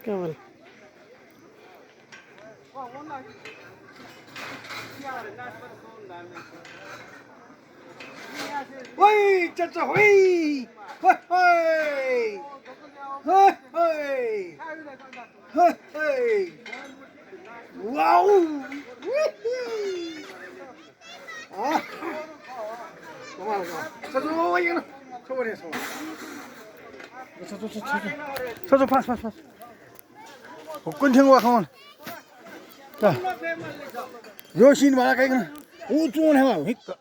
केवल Oi, chacha, oi! Hoi, hoi! Hoi, hoi! Hoi, hoi! Wow! Wee-hee! Ah! Come on, come on. Chacha, oi, you know. Come on, come on. Chacha, pass, pass, pass. continue, come on. 자, 여신 말아가기는 우중은 해봐. 그러니까.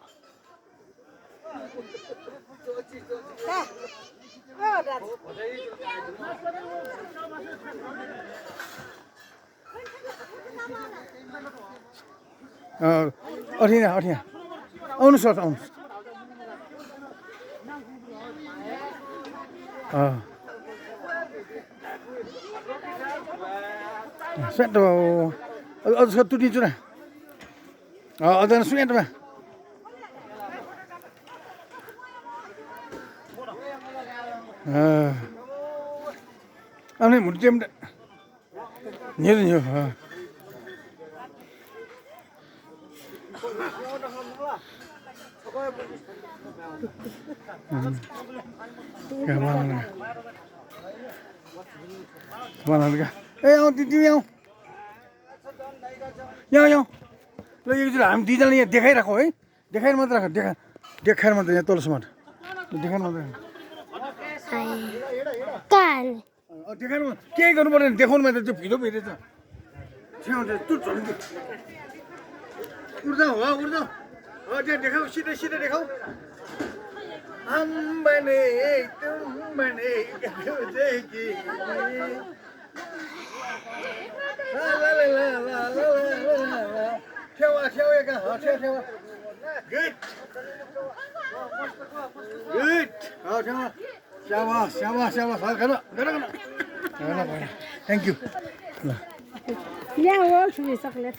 어디냐, 어디냐. 어느 소, 어느 소. 쇠도 어디서 뚜디 주나? 어디는 쇠도 봐. 아니 못 잡는다. 얘는요. 그만하니까. 에이, 뒤뒤요. 요. लो एक जुल हामी दुईजनाले यहाँ देखाइराखौ है देखाएर मात्र राख देखाएर मात्र यहाँ तलसम्म देखाएर मात्र काल देखाएर केही गर्नु पर्दैन देखाउनु मात्र त्यो भिडियो भेटेछ उड्दा हो उड्दा त्यहाँ देखाऊ सिधै सिधै देखाऊ हम बने तुम बने देखी ला ठेवा एका ठेवा गुड ठेवा शाबास गर थ्याङ्क यू यहाँ हो सुनिसक्ने